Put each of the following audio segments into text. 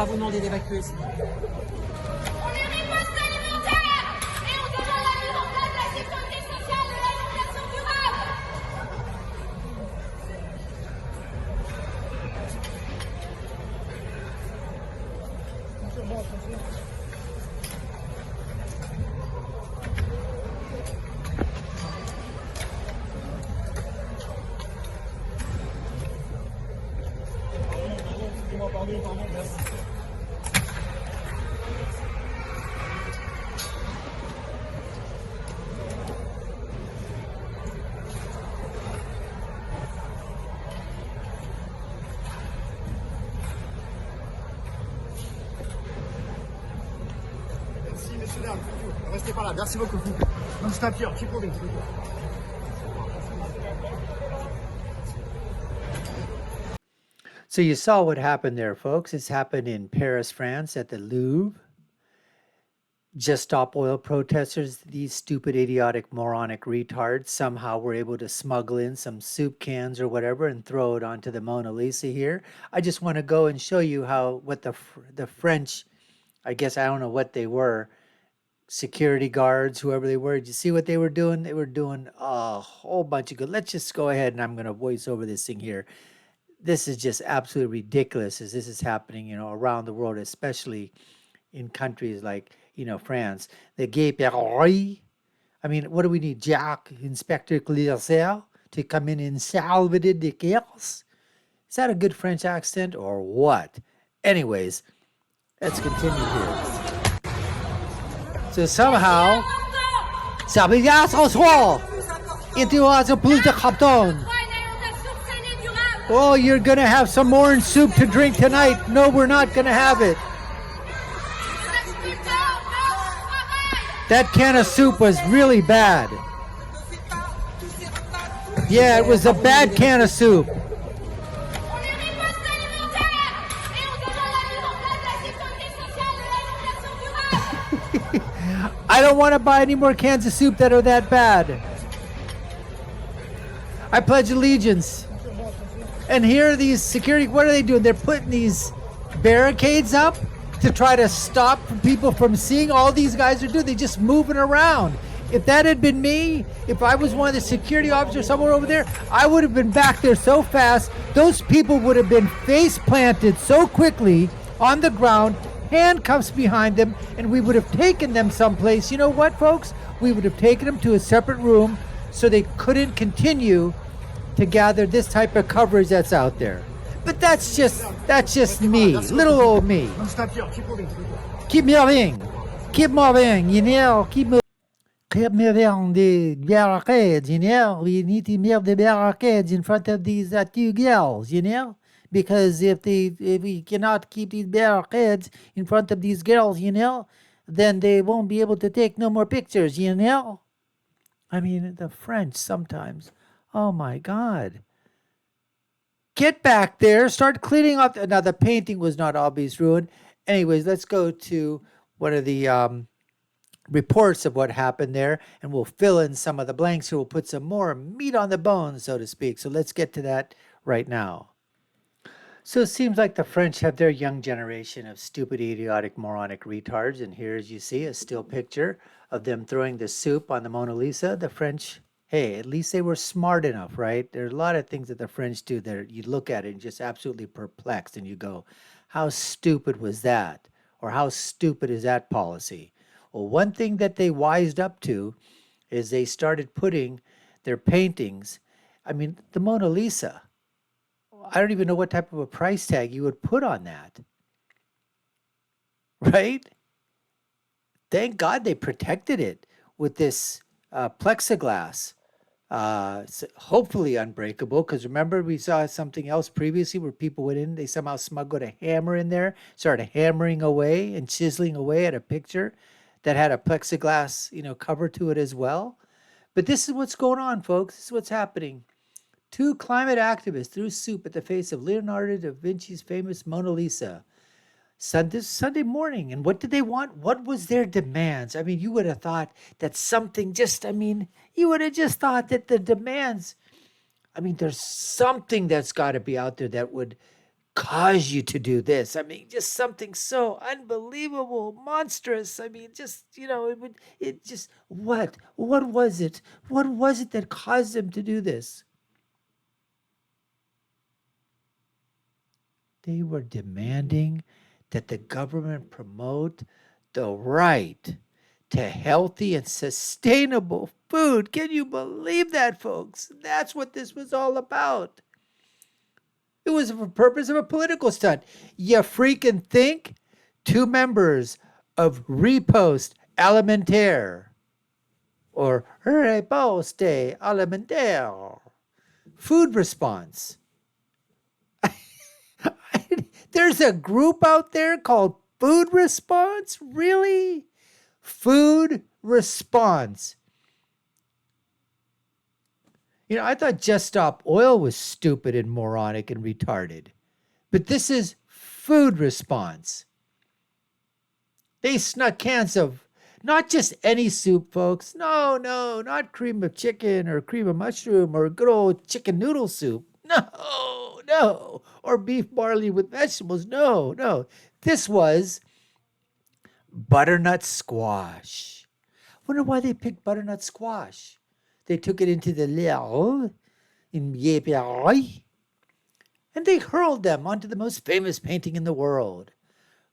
va vous demander d'évacuer. On est riposte alimentaire et on demande la mise en place de la sécurité sociale de l'alimentation durable. Pardon, merci. Merci, messieurs, dames. Restez pas là. Merci beaucoup. Non, stop here. Keep moving. So you saw what happened there, folks. It's happened in Paris, France, at the Louvre. Just Stop Oil protesters, these stupid, idiotic, moronic retards, somehow were able to smuggle in some soup cans or whatever and throw it onto the Mona Lisa here. I just want to go and show you what the French, I guess I don't know what they were, security guards, whoever they were. Did you see what they were doing? They were doing a whole bunch of good. Let's just go ahead and I'm going to voice over this thing here. This is just absolutely ridiculous as this is happening, around the world, especially in countries like, France. The Gay Paris. I mean, what do we need? Jack, Inspector Clearcel, to come in and salve the chaos? Is that a good French accent or what? Anyways, let's continue here. So somehow, ça veut dire s'asseoir. Into plus de Capton. Oh, you're going to have some orange soup to drink tonight. No, we're not going to have it. That can of soup was really bad. Yeah, it was a bad can of soup. I don't want to buy any more cans of soup that are that bad. I pledge allegiance. And here are these security, what are they doing? They're putting these barricades up to try to stop people from seeing. All these guys are doing, they're just moving around. If that had been me, if I was one of the security officers somewhere over there, I would have been back there so fast. Those people would have been face planted so quickly on the ground, handcuffs behind them, and we would have taken them someplace. You know what, folks? We would have taken them to a separate room so they couldn't continue to gather this type of coverage that's out there. But that's just me, little old me. Keep moving, keep moving, keep moving. Keep moving the barricades, we need to move the barricades in front of these two girls, because if we cannot keep these barricades in front of these girls, then they won't be able to take no more pictures, I mean, the French sometimes, oh my God. Get back there, start cleaning up. Now, the painting was not obviously ruined. Anyways, let's go to one of the reports of what happened there, and we'll fill in some of the blanks here. We'll put some more meat on the bones, so to speak. So let's get to that right now. So it seems like the French have their young generation of stupid, idiotic, moronic retards. And here, as you see, a still picture of them throwing the soup on the Mona Lisa. The French, hey, at least they were smart enough, right? There are a lot of things that the French do that you look at it and just absolutely perplexed, and you go, how stupid was that? Or how stupid is that policy? Well, one thing that they wised up to is they started putting their paintings, I mean, the Mona Lisa, I don't even know what type of a price tag you would put on that, right? Thank God they protected it with this plexiglass, hopefully unbreakable, because remember we saw something else previously where people went in, they somehow smuggled a hammer in there, started hammering away and chiseling away at a picture that had a plexiglass, cover to it as well. But this is what's going on, folks. This is what's happening. 2 climate activists threw soup at the face of Leonardo da Vinci's famous Mona Lisa Sunday morning. And what did they want? What was their demands? I mean, you would have thought that something you would have just thought that the demands, I mean, there's something that's got to be out there that would cause you to do this? I mean, just something so unbelievable, monstrous. I mean, just, what was it? What was it that caused them to do this? They were demanding that the government promote the right to healthy and sustainable food. Can you believe that, folks? That's what this was all about. It was for the purpose of a political stunt. You freaking think? Two members of Riposte Alimentaire or Riposte Alimentaire food response. There's a group out there called Food Response? Really? Food Response. I thought Just Stop Oil was stupid and moronic and retarded. But this is Food Response. They snuck cans of not just any soup, folks. No, not cream of chicken or cream of mushroom or good old chicken noodle soup. No. Or beef barley with vegetables. No. This was butternut squash. Wonder why they picked butternut squash. They took it into the Louvre in Paris, and they hurled them onto the most famous painting in the world.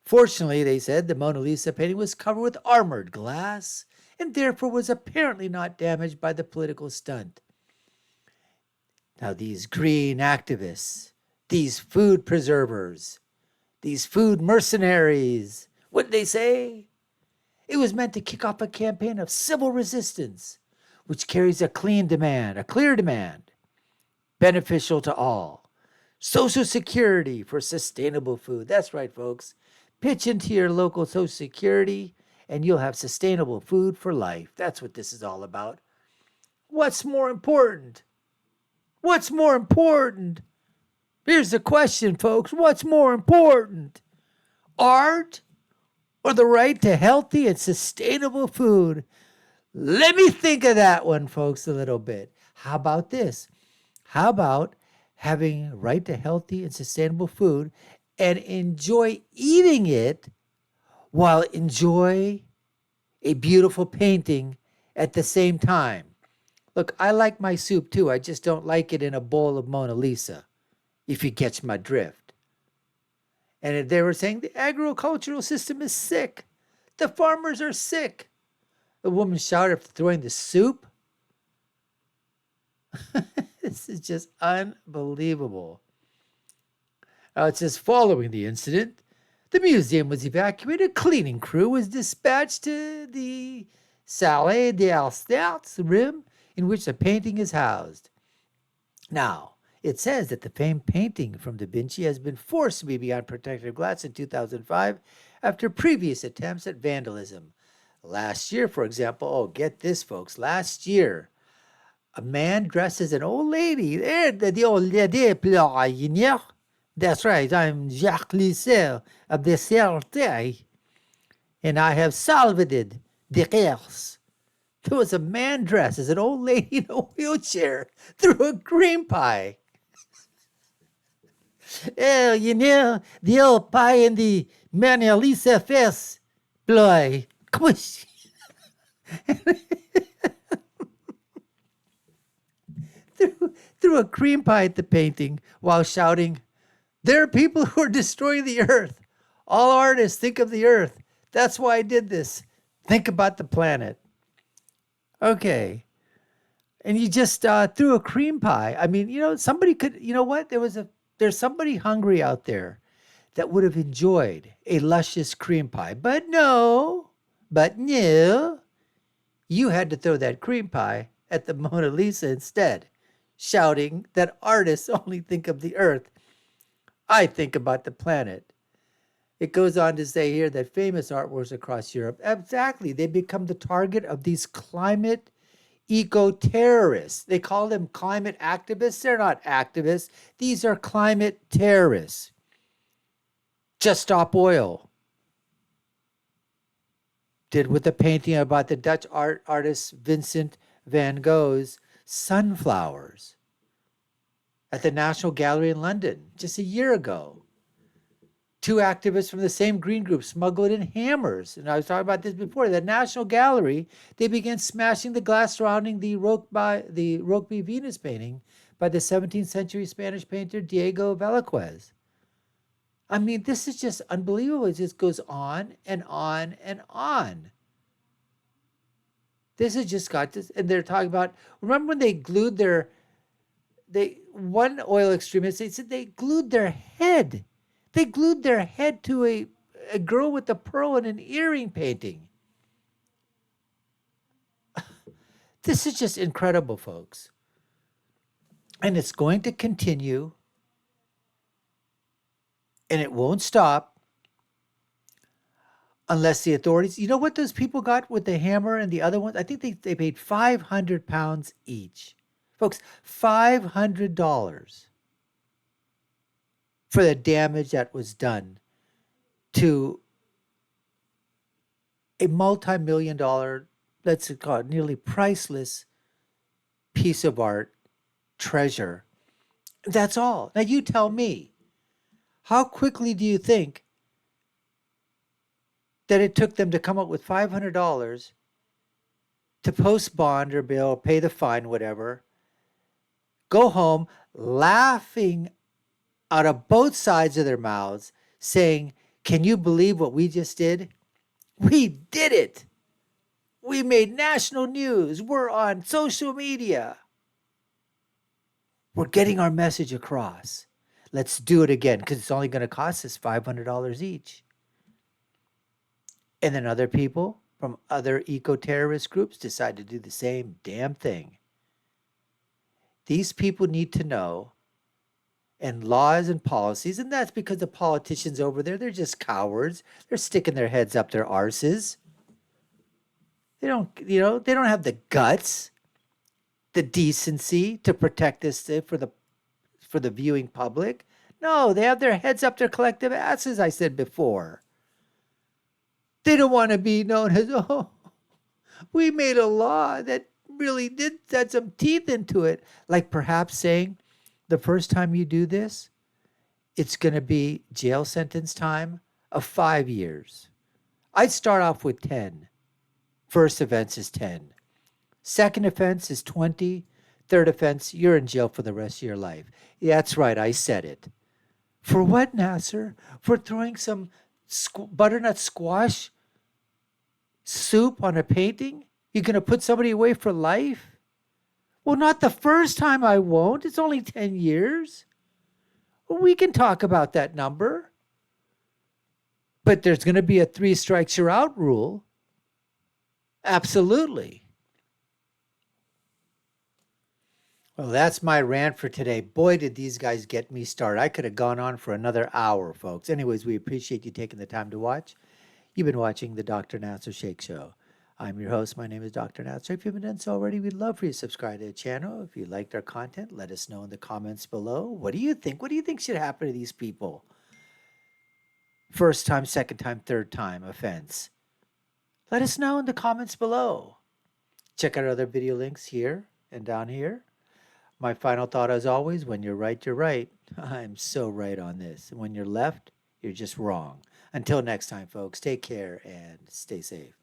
Fortunately, they said, the Mona Lisa painting was covered with armored glass and therefore was apparently not damaged by the political stunt. Now, these green activists, these food preservers, these food mercenaries, what did they say? It was meant to kick off a campaign of civil resistance, which carries a clear demand, beneficial to all. Social security for sustainable food. That's right, folks. Pitch into your local Social Security and you'll have sustainable food for life. That's what this is all about. What's more important? What's more important? Here's the question, folks. What's more important? Art or the right to healthy and sustainable food? Let me think of that one, folks, a little bit. How about this? How about having right to healthy and sustainable food and enjoy eating it while enjoy a beautiful painting at the same time? Look, I like my soup too. I just don't like it in a bowl of Mona Lisa, if you catch my drift. And they were saying the agricultural system is sick. The farmers are sick. The woman shouted after throwing the soup. This is just unbelievable. It says, following the incident, the museum was evacuated. A cleaning crew was dispatched to the Salle des room in which the painting is housed. Now, it says that the famed painting from Da Vinci has been forced to be behind protective glass in 2005 after previous attempts at vandalism. Last year, for example, get this, folks. Last year, a man dressed as an old lady. The old lady, that's right, I'm Jacques Lycée of the Céleste, and I have solved the case. There was a man dressed as an old lady in a wheelchair through a cream pie. The old pie in the Mona Lisa face, boy. threw a cream pie at the painting while shouting, "There are people who are destroying the earth. All artists think of the earth. That's why I did this. Think about the planet." Okay. And you just threw a cream pie. I mean, somebody could, what? There's somebody hungry out there that would have enjoyed a luscious cream pie. But no, you had to throw that cream pie at the Mona Lisa instead, shouting that artists only think of the earth. I think about the planet. It goes on to say here that famous artworks across Europe, exactly, they become the target of these climate eco-terrorists. They call them climate activists. They're not activists. These are climate terrorists. Just Stop Oil did with the painting about the Dutch artist Vincent van Gogh's sunflowers at the National Gallery in London just a year ago. Two activists from the same green group smuggled in hammers. And I was talking about this before. The National Gallery, they began smashing the glass surrounding the Rokeby Venus painting by the 17th century Spanish painter Diego Velázquez. I mean, this is just unbelievable. It just goes on and on and on. This has just got this, and they're talking about. Remember when they glued one oil extremist? They said they glued their head. They glued their head to a girl with a pearl and an earring painting. This is just incredible, folks, and it's going to continue, and it won't stop. Unless the authorities, you know what those people got with the hammer and the other ones? I think they paid £500 each. Folks, $500 for the damage that was done to a multi-million-dollar, let's call it nearly priceless piece of art, treasure. That's all. Now you tell me, how quickly do you think that it took them to come up with $500 to post bond or bill, pay the fine, whatever, go home laughing out of both sides of their mouths, saying, can you believe what we just did? We did it. We made national news. We're on social media. We're getting our message across. Let's do it again, because it's only going to cost us $500 each. And then other people from other eco-terrorist groups decide to do the same damn thing. These people need to know, and laws and policies, and that's because the politicians over there, they're just cowards. They're sticking their heads up their arses. They don't have the guts, the decency to protect this for the viewing public. No, they have their heads up their collective asses, I said before. They don't want to be known as, oh, we made a law that really had some teeth into it. Like perhaps saying, the first time you do this, it's going to be jail sentence time of 5 years. I'd start off with 10. First offense is 10. Second offense is 20. Third offense, you're in jail for the rest of your life. Yeah, that's right, I said it. For what, Nasser? For throwing some butternut squash soup on a painting? You're going to put somebody away for life? Well, not the first time, I won't. It's only 10 years. Well, we can talk about that number. But there's going to be a 3 strikes you're out rule. Absolutely. Well, that's my rant for today. Boy, did these guys get me started. I could have gone on for another hour, folks. Anyways, we appreciate you taking the time to watch. You've been watching the Dr. Nasser Sheikh Show. I'm your host. My name is Dr. Nasser. If you haven't done so already, we'd love for you to subscribe to the channel. If you liked our content, let us know in the comments below. What do you think? What do you think should happen to these people? First time, second time, third time offense. Let us know in the comments below. Check out other video links here and down here. My final thought, as always, when you're right, you're right. I'm so right on this. And when you're left, you're just wrong. Until next time, folks, take care and stay safe.